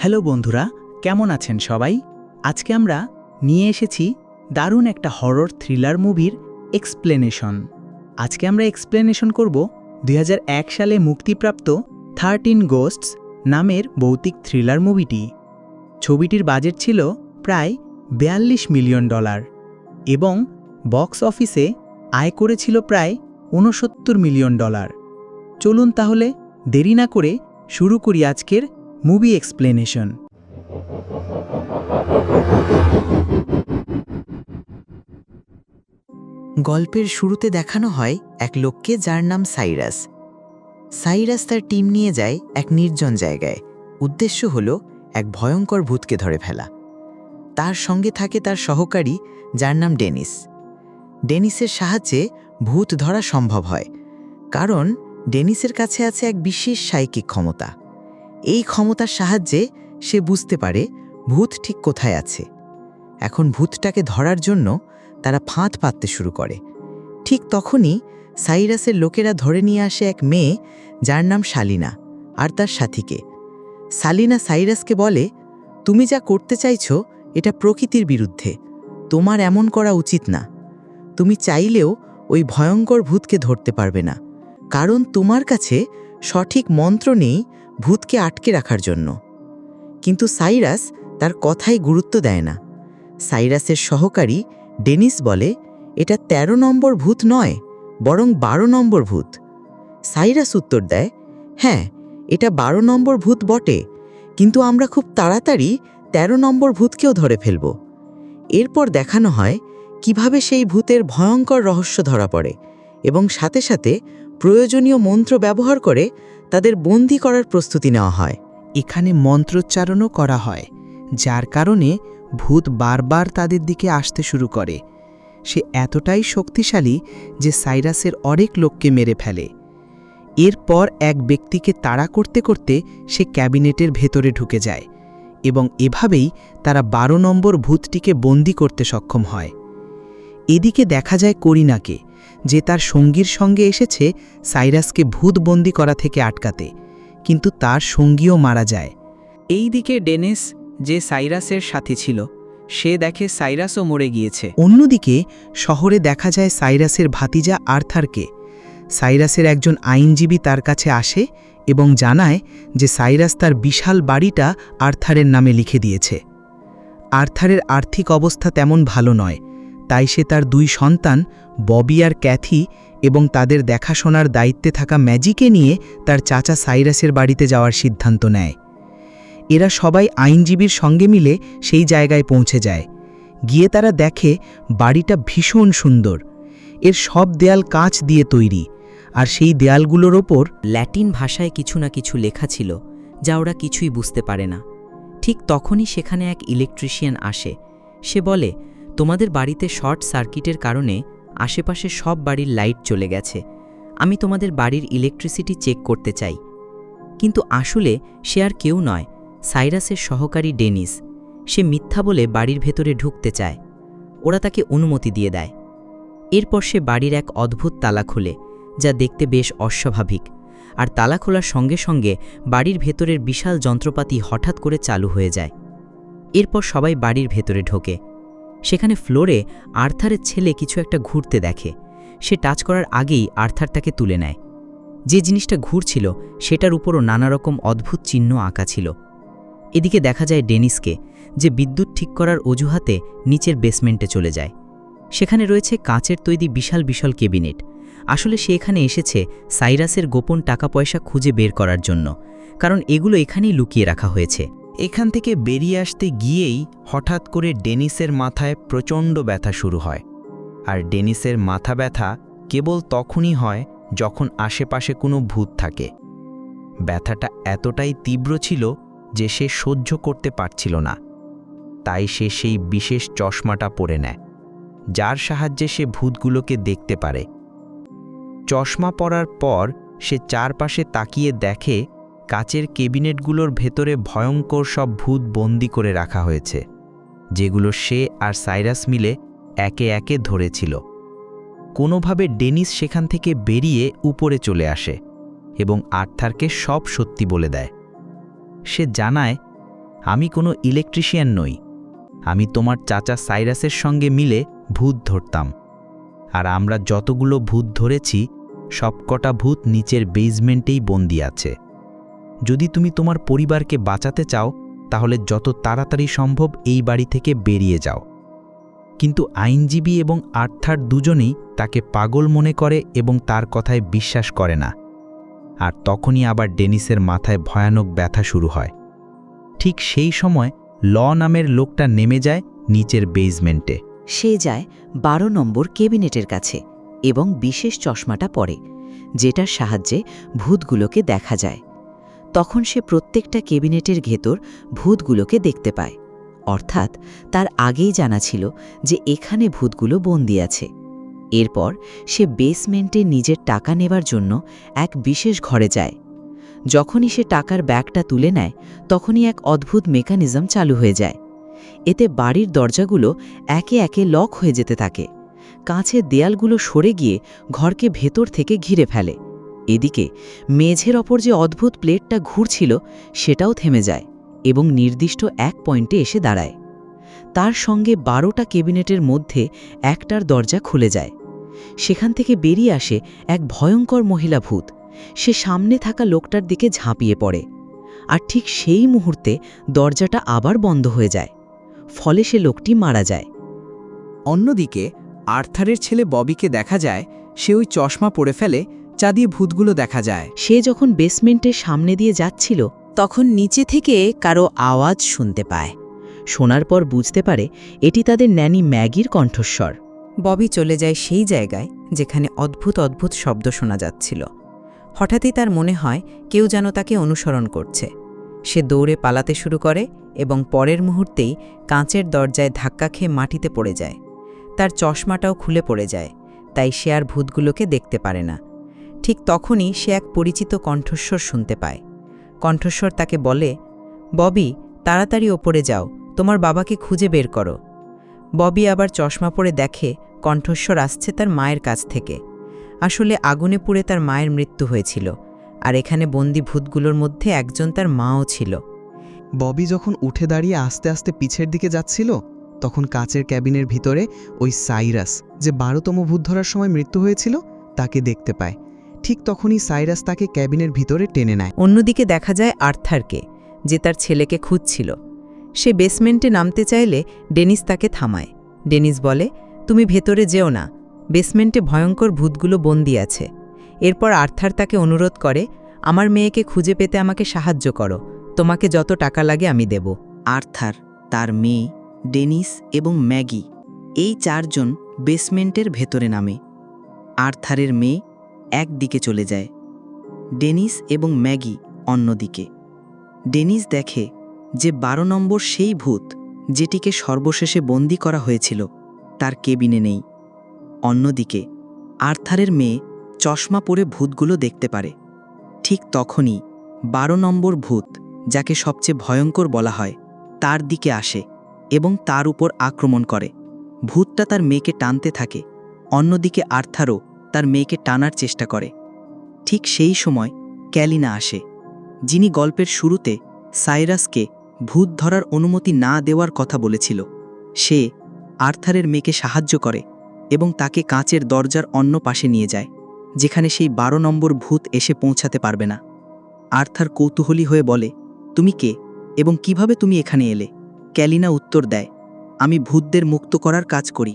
Hello বন্ধুরা, কেমন আছেন সবাই? আজকে আমরা নিয়ে এসেছি দারুণ একটা হরর থ্রিলার মুভির এক্সপ্লেনেশন। আজকে আমরা এক্সপ্লেনেশন করব 2001 সালে মুক্তিপ্রাপ্ত 13 গোস্টস নামের ভৌতিক থ্রিলার মুভিটি। ছবিটির বাজেট ছিল প্রায় $42 মিলিয়ন এবং বক্স অফিসে আয় করেছিল প্রায় $69 মিলিয়ন। চলুন তাহলে দেরি না করে শুরু করি আজকের মুভি এক্সপ্লেনেশন। গল্পের শুরুতে দেখানো হয় এক লোককে যার নাম সাইরাস। সাইরাস তার টিম নিয়ে যায় এক নির্জন জায়গায়। উদ্দেশ্য হলো এক ভয়ঙ্কর ভূতকে ধরে ফেলা। তার সঙ্গে থাকে তার সহকারী যার নাম ডেনিস। ডেনিসের সাহায্যে ভূত ধরা সম্ভব হয়, কারণ ডেনিসের কাছে আছে এক বিশেষ সাইকিক ক্ষমতা। এই ক্ষমতার সাহায্যে সে বুঝতে পারে ভূত ঠিক কোথায় আছে। এখন ভূতটাকে ধরার জন্য তারা ফাঁদ পাততে শুরু করে। ঠিক তখনই সাইরাসের লোকেরা ধরে নিয়ে আসে এক মেয়ে যার নাম শালিনা আর তার সাথীকে। শালিনা সাইরাসকে বলে, তুমি যা করতে চাইছো এটা প্রকৃতির বিরুদ্ধে, তোমার এমন করা উচিত না। তুমি চাইলেও ওই ভয়ঙ্কর ভূতকে ধরতে পারবে না, কারণ তোমার কাছে সঠিক মন্ত্র নেই ভূতকে আটকে রাখার জন্য। কিন্তু সাইরাস তার কথায় গুরুত্ব দেয় না। সাইরাসের সহকারী ডেনিস বলে, এটা 13 নম্বর ভূত নয়, বরং 12 নম্বর ভূত। সাইরাস উত্তর দেয়, হ্যাঁ, এটা 12 নম্বর ভূত বটে, কিন্তু আমরা খুব তাড়াতাড়ি 13 নম্বর ভূতকেও ধরে ফেলব। এরপর দেখানো হয় কিভাবে সেই ভূতের ভয়ঙ্কর রহস্য ধরা পড়ে এবং সাথে সাথে প্রয়োজনীয় মন্ত্র ব্যবহার করে তাদের বন্দী করার প্রস্তুতি নেওয়া হয়। এখানে মন্ত্রোচ্চারণও করা হয়, যার কারণে ভূত বারবার তাদের দিকে আসতে শুরু করে। সে এতটাই শক্তিশালী যে সাইরাসের অনেক লোককে মেরে ফেলে। এরপর এক ব্যক্তিকে তাড়া করতে করতে সে ক্যাবিনেটের ভেতরে ঢুকে যায় এবং এভাবেই তারা 12 নম্বর ভূতটিকে বন্দী করতে সক্ষম হয়। এদিকে দেখা যায় করিনাকে, যে তার সঙ্গীর সঙ্গে এসেছে সাইরাসকে ভূত বন্দী করা থেকে আটকাতে, কিন্তু তার সঙ্গীও মারা যায়। এই দিকে ডেনিস, যে সাইরাসের সাথী ছিল, সে দেখে সাইরাসও মরে গিয়েছে। অন্যদিকে শহরে দেখা যায় সাইরাসের ভাতিজা আর্থারকে। সাইরাসের একজন আইনজীবী তার কাছে আসে এবং জানায় যে সাইরাস তার বিশাল বাড়িটা আর্থারের নামে লিখে দিয়েছে। আর্থারের আর্থিক অবস্থা তেমন ভালো নয়, তাই সে তার 2 সন্তান ববি আর ক্যাথি এবং তাদের দেখাশোনার দায়িত্বে থাকা ম্যাজিকে নিয়ে তার চাচা সাইরাসের বাড়িতে যাওয়ার সিদ্ধান্ত নেয়। এরা সবাই আইনজীবীর সঙ্গে মিলে সেই জায়গায় পৌঁছে যায়। গিয়ে তারা দেখে বাড়িটা ভীষণ সুন্দর। এর সব দেয়াল কাঁচ দিয়ে তৈরি, আর সেই দেয়ালগুলোর ওপর ল্যাটিন ভাষায় কিছু না কিছু লেখা ছিল, যা ওরা কিছুই বুঝতে পারে না। ঠিক তখনই সেখানে এক ইলেকট্রিশিয়ান আসে। সে বলে, তোমাদের বাড়িতে শর্ট সার্কিটের কারণে আশেপাশে সব বাড়ির লাইট চলে গেছে। আমি তোমাদের বাড়ির ইলেকট্রিসিটি চেক করতে চাই। কিন্তু আসলে সে আর কেউ নয়, সাইরাসের সহকারী ডেনিস। সে মিথ্যা বলে বাড়ির ভেতরে ঢুকতে চায়। ওরা তাকে অনুমতি দিয়ে দেয়। এরপর সে বাড়ির এক অদ্ভুত তালা খোলে, যা দেখতে বেশ অস্বাভাবিক, আর তালা খোলার সঙ্গে সঙ্গে বাড়ির ভেতরের বিশাল যন্ত্রপাতি হঠাৎ করে চালু হয়ে যায়। এরপর সবাই বাড়ির ভেতরে ঢোকে। সেখানে ফ্লোরে আর্থারের ছেলে কিছু একটা ঘুরতে দেখে। সে টাচ করার আগেই আর্থার তাকে তুলে নেয়। যে জিনিসটা ঘুরছিল সেটার উপরও নানা রকম অদ্ভুত চিহ্ন আঁকা ছিল। এদিকে দেখা যায় ডেনিসকে, যে বিদ্যুৎ ঠিক করার অজুহাতে নিচের বেসমেন্টে চলে যায়। সেখানে রয়েছে কাঁচের তৈরি বিশাল বিশাল ক্যাবিনেট। আসলে সে এখানে এসেছে সাইরাসের গোপন টাকা পয়সা খুঁজে বের করার জন্য, কারণ এগুলো এখানেই লুকিয়ে রাখা হয়েছে। এখান থেকে বেরিয়ে আসতে গিয়েই হঠাৎ করে ডেনিসের মাথায় প্রচণ্ড ব্যথা শুরু হয়। আর ডেনিসের মাথা ব্যথা কেবল তখনই হয় যখন আশেপাশে কোনো ভূত থাকে। ব্যথাটা এতটাই তীব্র ছিল যে সে সহ্য করতে পারছিল না। তাই সে সেই বিশেষ চশমাটা পরে নেয়, যার সাহায্যে সে ভূতগুলোকে দেখতে পারে। চশমা পরার পর সে চারপাশে তাকিয়ে দেখে কাচের ক্যাবিনেটগুলোর ভেতরে ভয়ঙ্কর সব ভূত বন্দি করে রাখা হয়েছে, যেগুলো সে আর সাইরাস মিলে একে একে ধরেছিল। কোনোভাবে ডেনিস সেখান থেকে বেরিয়ে উপরে চলে আসে এবং আর্থারকে সব সত্যি বলে দেয়। সে জানায় আমি কোনো ইলেকট্রিশিয়ান নই। আমি তোমার চাচা সাইরাসের সঙ্গে মিলে ভূত ধরতাম। আর আমরা যতগুলো ভূত ধরেছি সবকটা ভূত নিচের বেজমেন্টেই বন্দি আছে। যদি তুমি তোমার পরিবারকে বাঁচাতে চাও তাহলে যত তাড়াতাড়ি সম্ভব এই বাড়ি থেকে বেরিয়ে যাও। কিন্তু আইনজীবী এবং আর্থার দুজনেই তাকে পাগল মনে করে এবং তার কথায় বিশ্বাস করে না। আর তখনই আবার ডেনিসের মাথায় ভয়ানক ব্যথা শুরু হয়। ঠিক সেই সময় ল নামের লোকটা নেমে যায় নিচের বেজমেন্টে। সে যায় 12 নম্বর ক্যাবিনেটের কাছে এবং বিশেষ চশমাটা পরে, যেটার সাহায্যে ভূতগুলোকে দেখা যায়। তখন সে প্রত্যেকটা ক্যাবিনেটের ভেতর ভূতগুলোকে দেখতে পায়, অর্থাৎ তার আগেই জানা ছিল যে এখানে ভূতগুলো বন্দী আছে। এরপর সে বেসমেন্টে নিজের টাকা নেবার জন্য এক বিশেষ ঘরে যায়। যখনই সে টাকার ব্যাগটা তুলে নেয় তখনই এক অদ্ভুত মেকানিজম চালু হয়ে যায়। এতে বাড়ির দরজাগুলো একে একে লক হয়ে যেতে থাকে। কাঁচের দেয়ালগুলো সরে গিয়ে ঘরকে ভেতর থেকে ঘিরে ফেলে। এদিকে মেঝের ওপর যে অদ্ভুত প্লেটটা ঘুরছিল সেটাও থেমে যায় এবং নির্দিষ্ট এক পয়েন্টে এসে দাঁড়ায়। তার সঙ্গে 12টা ক্যাবিনেটের মধ্যে একটার দরজা খুলে যায়। সেখান থেকে বেরিয়ে আসে এক ভয়ঙ্কর মহিলা ভূত। সে সামনে থাকা লোকটার দিকে ঝাঁপিয়ে পড়ে, আর ঠিক সেই মুহূর্তে দরজাটা আবার বন্ধ হয়ে যায়। ফলে সে লোকটি মারা যায়। অন্যদিকে আর্থারের ছেলে ববিকে দেখা যায় সে ওই চশমা পরে ফেলে, যা দিয়ে ভূতগুলো দেখা যায়। সে যখন বেসমেন্টের সামনে দিয়ে যাচ্ছিল তখন নিচে থেকে কারো আওয়াজ শুনতে পায়। শোনার পর বুঝতে পারে এটি তাদের ন্যানি ম্যাগির কণ্ঠস্বর। ববি চলে যায় সেই জায়গায় যেখানে অদ্ভুত অদ্ভুত শব্দ শোনা যাচ্ছিল। হঠাৎই তার মনে হয় কেউ যেন তাকে অনুসরণ করছে। সে দৌড়ে পালাতে শুরু করে এবং পরের মুহূর্তেই কাঁচের দরজায় ধাক্কা খেয়ে মাটিতে পড়ে যায়। তার চশমাটাও খুলে পড়ে যায়, তাই সে আর ভূতগুলোকে দেখতে পারে না। ঠিক তখনই সে এক পরিচিত কণ্ঠস্বর শুনতে পায়। কণ্ঠস্বর তাকে বলে, ববি, তাড়াতাড়ি ওপরে যাও, তোমার বাবাকে খুঁজে বের করো। ববি আবার চশমা পরে দেখে কণ্ঠস্বর আসছে তার মায়ের কাছ থেকে। আসলে আগুনে পুড়ে তার মায়ের মৃত্যু হয়েছিল, আর এখানে বন্দি ভূতগুলোর মধ্যে একজন তার মাও ছিল। ববি যখন উঠে দাঁড়িয়ে আস্তে আস্তে পিছের দিকে যাচ্ছিল তখন কাচের ক্যাবিনের ভিতরে ওই সাইরাস, যে 12তম ভূত ধরার সময় মৃত্যু হয়েছিল, তাকে দেখতে পায়। ঠিক তখনই সাইরাস তাকে ক্যাবিনের ভিতরে টেনে নেয়। অন্যদিকে দেখা যায় আর্থারকে, যে তার ছেলেকে খুঁজছিল। সে বেসমেন্টে নামতে চাইলে ডেনিস তাকে থামায়। ডেনিস বলে, তুমি ভেতরে যেও না, বেসমেন্টে ভয়ঙ্কর ভূতগুলো বন্দী আছে। এরপর আর্থার তাকে অনুরোধ করে, আমার মেয়েকে খুঁজে পেতে আমাকে সাহায্য করো, তোমাকে যত টাকা লাগে আমি দেব। আর্থার, তার মেয়ে, ডেনিস এবং ম্যাগি, এই 4 জন বেসমেন্টের ভেতরে নামে। আর্থারের মেয়ে একদিকে চলে যায়, ডেনিস এবং ম্যাগি অন্যদিকে। ডেনিস দেখে যে 12 নম্বর সেই ভূত যেটিকে সর্বশেষে বন্দী করা হয়েছিল তার কেবিনে নেই। অন্যদিকে আর্থারের মেয়ে চশমা পরে ভূতগুলো দেখতে পারে। ঠিক তখনই 12 নম্বর ভূত, যাকে সবচেয়ে ভয়ঙ্কর বলা হয়, তার দিকে আসে এবং তার উপর আক্রমণ করে। ভূতটা তার মেয়েকে টানতে থাকে। অন্যদিকে আর্থারও তার মেয়েকে টানার চেষ্টা করে। ঠিক সেই সময় ক্যালিনা আসে, যিনি গল্পের শুরুতে সাইরাসকে ভূত ধরার অনুমতি না দেওয়ার কথা বলেছিল। সে আর্থারের মেয়েকে সাহায্য করে এবং তাকে কাঁচের দরজার অন্য পাশে নিয়ে যায়, যেখানে সেই 12 নম্বর ভূত এসে পৌঁছাতে পারবে না। আর্থার কৌতূহলী হয়ে বলে, তুমি কে এবং কিভাবে তুমি এখানে এলে? ক্যালিনা উত্তর দেয়, আমি ভূতদের মুক্ত করার কাজ করি।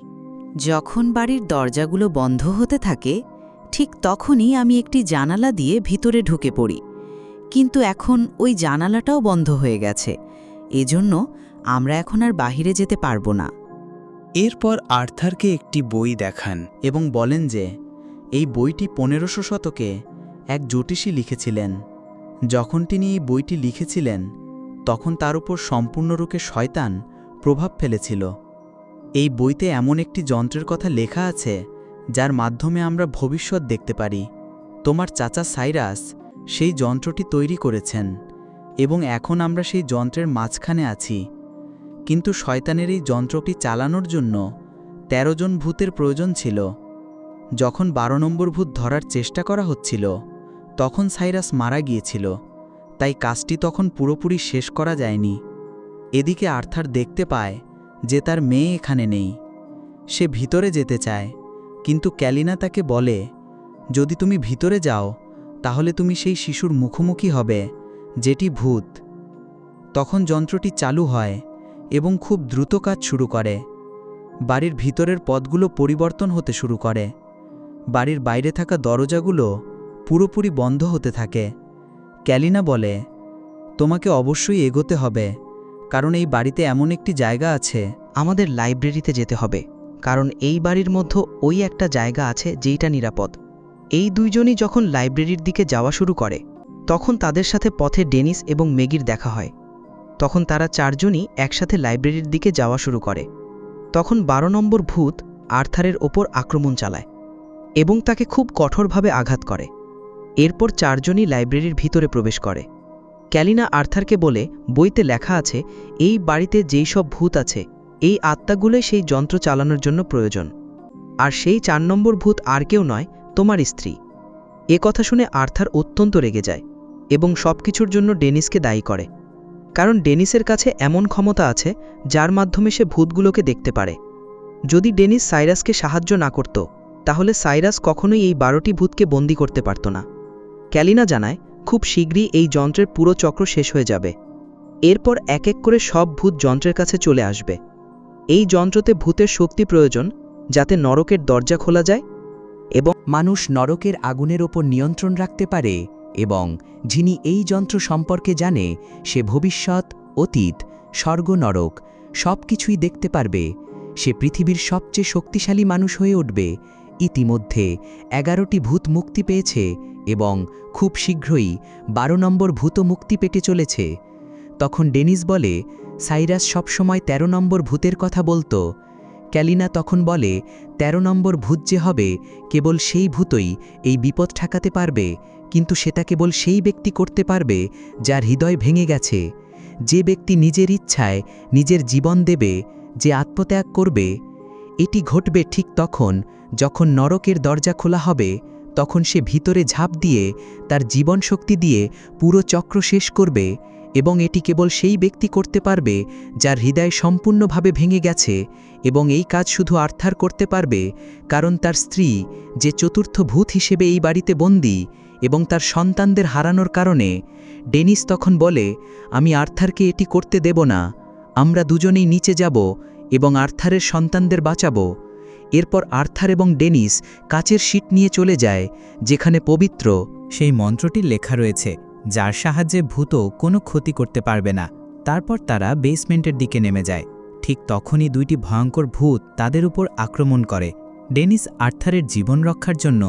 যখন বাড়ির দরজাগুলো বন্ধ হতে থাকে ঠিক তখনই আমি একটি জানালা দিয়ে ভিতরে ঢুকে পড়ি, কিন্তু এখন ওই জানালাটাও বন্ধ হয়ে গেছে। এজন্য আমরা এখন আর বাহিরে যেতে পারবো না। এরপর আর্থারকে একটি বই দেখান এবং বলেন যে এই বইটি 1500 শতকে এক জ্যোতিষী লিখেছিলেন। যখন তিনি এই বইটি লিখেছিলেন তখন তার উপর সম্পূর্ণরূপে শয়তান প্রভাব ফেলেছিল। এই বইতে এমন একটি যন্ত্রের কথা লেখা আছে যার মাধ্যমে আমরা ভবিষ্যৎ দেখতে পারি। তোমার চাচা সাইরাস সেই যন্ত্রটি তৈরি করেছেন এবং এখন আমরা সেই যন্ত্রের মাঝখানে আছি। কিন্তু শয়তানের এই যন্ত্রটি চালানোর জন্য 13 জন ভূতের প্রয়োজন ছিল। যখন 12 নম্বর ভূত ধরার চেষ্টা করা হচ্ছিল তখন সাইরাস মারা গিয়েছিল, তাই কাজটি তখন পুরোপুরি শেষ করা যায়নি। এদিকে আর্থার দেখতে পায় যে তার মেয়ে এখানে নেই। সে ভিতরে যেতে চায়, কিন্তু ক্যালিনা তাকে বলে, যদি তুমি ভিতরে যাও তাহলে তুমি সেই শিশুর মুখোমুখি হবে, যেটি ভূত। তখন যন্ত্রটি চালু হয় এবং খুব দ্রুত কাজ শুরু করে। বাড়ির ভিতরের পথগুলো পরিবর্তন হতে শুরু করে। বাড়ির বাইরে থাকা দরজাগুলো পুরোপুরি বন্ধ হতে থাকে। ক্যালিনা বলে, তোমাকে অবশ্যই এগোতে হবে, কারণ এই বাড়িতে এমন একটি জায়গা আছে। আমাদের লাইব্রেরিতে যেতে হবে, কারণ এই বাড়ির মধ্যে ওই একটা জায়গা আছে যেইটা নিরাপদ। এই দুইজনই যখন লাইব্রেরির দিকে যাওয়া শুরু করে, তখন তাদের সাথে পথে ডেনিস এবং মেগির দেখা হয়। তখন তারা চারজনই একসাথে লাইব্রেরির দিকে যাওয়া শুরু করে। তখন 12 নম্বর ভূত আর্থারের ওপর আক্রমণ চালায় এবং তাকে খুব কঠোরভাবে আঘাত করে। এরপর চারজনই লাইব্রেরির ভিতরে প্রবেশ করে। ক্যালিনা আর্থারকে বলে, বইতে লেখা আছে এই বাড়িতে যেই সব ভূত আছে, এই আত্মাগুলোই সেই যন্ত্র চালানোর জন্য প্রয়োজন। আর সেই 4 নম্বর ভূত আর কেউ নয়, তোমার স্ত্রী। এ কথা শুনে আর্থার অত্যন্ত রেগে যায় এবং সব কিছুর জন্য ডেনিসকে দায়ী করে, কারণ ডেনিসের কাছে এমন ক্ষমতা আছে যার মাধ্যমে সে ভূতগুলোকে দেখতে পারে। যদি ডেনিস সাইরাসকে সাহায্য না করত, তাহলে সাইরাস কখনোই এই 12টি ভূতকে বন্দী করতে পারত না। ক্যালিনা জানায় খুব শীঘ্রই এই যন্ত্রের পুরো চক্র শেষ হয়ে যাবে। এরপর এক এক করে সব ভূত যন্ত্রের কাছে চলে আসবে। এই যন্ত্রতে ভূতের শক্তি প্রয়োজন, যাতে নরকের দরজা খোলা যায় এবং মানুষ নরকের আগুনের ওপর নিয়ন্ত্রণ রাখতে পারে, এবং যিনি এই যন্ত্র সম্পর্কে জানে সে ভবিষ্যৎ, অতীত, স্বর্গ, নরক সব কিছুই দেখতে পারবে। সে পৃথিবীর সবচেয়ে শক্তিশালী মানুষ হয়ে উঠবে। ইতিমধ্যে 11টি ভূত মুক্তি পেয়েছে এবং খুব শীঘ্রই 12 নম্বর ভূতও মুক্তি পেতে চলেছে। তখন ডেনিস বলে, সাইরাস সবসময় 13 নম্বর ভূতের কথা বলতো। ক্যালিনা তখন বলে, 13 নম্বর ভূত যে হবে, কেবল সেই ভূতই এই বিপদ ঠেকাতে পারবে, কিন্তু সেটা কেবল সেই ব্যক্তি করতে পারবে যার হৃদয় ভেঙে গেছে, যে ব্যক্তি নিজের ইচ্ছায় নিজের জীবন দেবে, যে আত্মত্যাগ করবে। এটি ঘটবে ঠিক তখন যখন নরকের দরজা খোলা হবে। তখন সে ভিতরে ঝাঁপ দিয়ে তার জীবন শক্তি দিয়ে পুরো চক্র শেষ করবে, এবং এটি কেবল সেই ব্যক্তি করতে পারবে যার হৃদয় সম্পূর্ণভাবে ভেঙে গেছে। এবং এই কাজ শুধু আর্থার করতে পারবে, কারণ তার স্ত্রী, যে চতুর্থ ভূত হিসেবে এই বাড়িতে বন্দী, এবং তার সন্তানদের হারানোর কারণে। ডেনিস তখন বলে, আমি আর্থারকে এটি করতে দেব না। আমরা দুজনেই নিচে যাব এবং আর্থারের সন্তানদের বাঁচাবো। এরপর আর্থার এবং ডেনিস কাচের শীট নিয়ে চলে যায়, যেখানে পবিত্র সেই মন্ত্রটি লেখা রয়েছে, যার সাহায্যে ভূতও কোনো ক্ষতি করতে পারবে না। তারপর তারা বেসমেন্টের দিকে নেমে যায়। ঠিক তখনই 2টি ভয়ঙ্কর ভূত তাদের উপর আক্রমণ করে। ডেনিস আর্থারের জীবন রক্ষার জন্য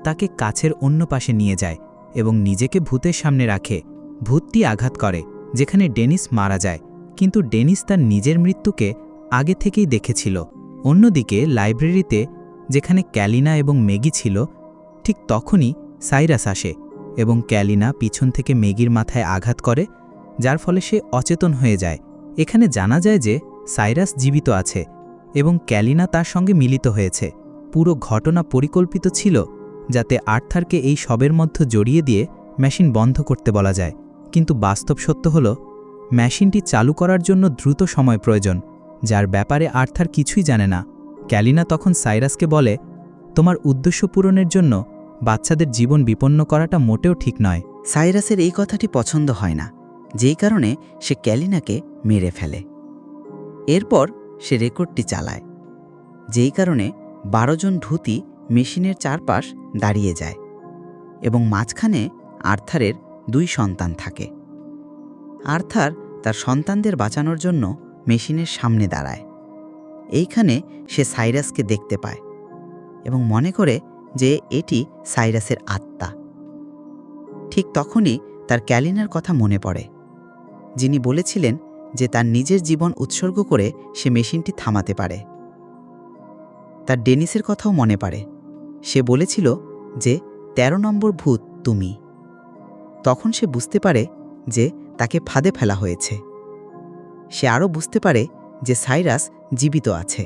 তাকে কাছের অন্য পাশে নিয়ে যায় এবং নিজেকে ভূতের সামনে রাখে। ভূতটি আঘাত করে, যেখানে ডেনিস মারা যায়, কিন্তু ডেনিস তার নিজের মৃত্যুকে আগে থেকেই দেখেছিল। অন্যদিকে লাইব্রেরিতে, যেখানে ক্যালিনা এবং মেগি ছিল, ঠিক তখনই সাইরাস আসে এবং ক্যালিনা পিছন থেকে মেগির মাথায় আঘাত করে, যার ফলে সে অচেতন হয়ে যায়। এখানে জানা যায় যে সাইরাস জীবিত আছে এবং ক্যালিনা তার সঙ্গে মিলিত হয়েছে। পুরো ঘটনা পরিকল্পিত ছিল, যাতে আর্থারকে এই সবের মধ্যে জড়িয়ে দিয়ে মেশিন বন্ধ করতে বলা যায়। কিন্তু বাস্তব সত্য হল, মেশিনটি চালু করার জন্য দ্রুত সময় প্রয়োজন, যার ব্যাপারে আর্থার কিছুই জানে না। ক্যালিনা তখন সাইরাসকে বলে, তোমার উদ্দেশ্য পূরণের জন্য বাচ্চাদের জীবন বিপন্ন করাটা মোটেও ঠিক নয়। সাইরাসের এই কথাটি পছন্দ হয় না, যেই কারণে সে ক্যালিনাকে মেরে ফেলে। এরপর সে রেকর্ডটি চালায়, যেই কারণে 12 জন ভূতই মেশিনের চারপাশ দাঁড়িয়ে যায় এবং মাঝখানে আর্থারের 2 সন্তান থাকে। আর্থার তার সন্তানদের বাঁচানোর জন্য মেশিনের সামনে দাঁড়ায়। এইখানে সে সাইরাসকে দেখতে পায় এবং মনে করে যে এটি সাইরাসের আত্মা। ঠিক তখনই তার ক্যালিনার কথা মনে পড়ে, যিনি বলেছিলেন যে তার নিজের জীবন উৎসর্গ করে সে মেশিনটি থামাতে পারে। তার ডেনিসের কথাও মনে পড়ে, সে বলেছিল যে 13 নম্বর ভূত তুমি। তখন সে বুঝতে পারে যে তাকে ফাঁদে ফেলা হয়েছে। সে আরও বুঝতে পারে যে সাইরাস জীবিত আছে।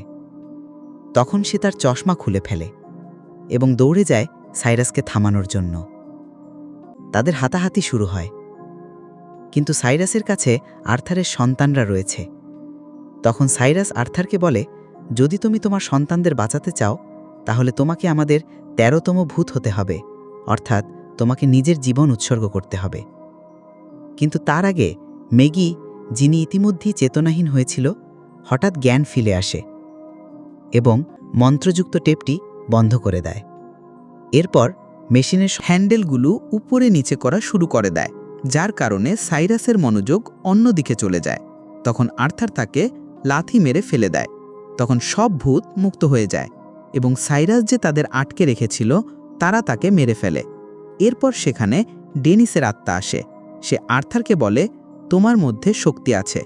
তখন সে তার চশমা খুলে ফেলে এবং দৌড়ে যায় সাইরাসকে থামানোর জন্য। তাদের হাতাহাতি শুরু হয়। কিন্তু সাইরাসের কাছে আর্থারের সন্তানরা রয়েছে। তখন সাইরাস আর্থারকে বলে, যদি তুমি তোমার সন্তানদের বাঁচাতে চাও তাহলে তোমাকে আমাদের ১৩তম ভূত হতে হবে, অর্থাৎ তোমাকে নিজের জীবন উৎসর্গ করতে হবে। কিন্তু তার আগে ম্যাগি, যিনি ইতিমধ্যেই চেতনাহীন হয়েছিল, হঠাৎ জ্ঞান ফিরে আসে এবং মন্ত্রযুক্ত টেপটি বন্ধ করে দেয়। এরপর মেশিনের হ্যান্ডেলগুলো উপরে নিচে করা শুরু করে দেয়, যার কারণে সাইরাসের মনোযোগ অন্যদিকে চলে যায়। তখন আর্থার তাকে লাথি মেরে ফেলে দেয়। তখন সব ভূত মুক্ত হয়ে যায় এবং সাইরাস যে তাদের আটকে রেখেছিল তারা তাকে মেরে ফেলে। এরপর সেখানে ডেনিসের আত্মা আসে। সে আর্থারকে বলে, তোমার মধ্যে শক্তি আছে,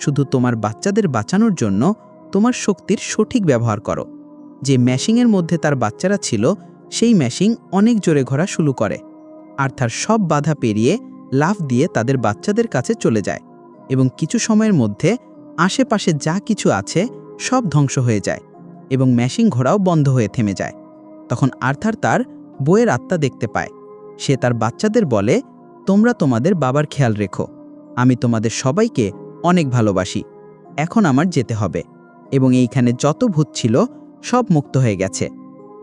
শুধু তোমার বাচ্চাদের বাঁচানোর জন্য তোমার শক্তির সঠিক ব্যবহার করো। যে ম্যাশিংয়ের মধ্যে তার বাচ্চারা ছিল সেই ম্যাশিং অনেক জোরে ঘোরা শুরু করে। আর্থার সব বাধা পেরিয়ে লাফ দিয়ে তাদের বাচ্চাদের কাছে চলে যায় এবং কিছু সময়ের মধ্যে আশেপাশে যা কিছু আছে সব ধ্বংস হয়ে যায় এবং ম্যাশিং ঘোড়াও বন্ধ হয়ে থেমে যায়। তখন আর্থার তার বইয়ের আত্মা দেখতে পায়। সে তার বাচ্চাদের বলে, তোমরা তোমাদের বাবার খেয়াল রেখো, আমি তোমাদের সবাইকে অনেক ভালোবাসি, এখন আমার যেতে হবে। এবং এইখানে যত ভূত ছিল সব মুক্ত হয়ে গেছে।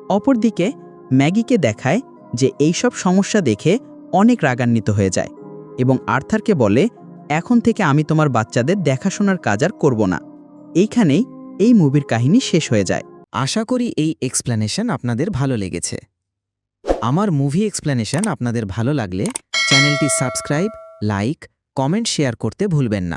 অপরদিকে ম্যাগিকে দেখায় যে এইসব সমস্যা দেখে অনেক রাগান্বিত হয়ে যায় এবং আর্থারকে বলে, এখন থেকে আমি তোমার বাচ্চাদের দেখাশোনার কাজ আর করব না। এইখানেই এই মুভির কাহিনী শেষ হয়ে যায়। আশা করি এই এক্সপ্লেনেশন আপনাদের ভালো লেগেছে। আমার মুভি এক্সপ্লেনেশন আপনাদের ভালো লাগলে চ্যানেলটি সাবস্ক্রাইব, লাইক, কমেন্ট, শেয়ার করতে ভুলবেন না।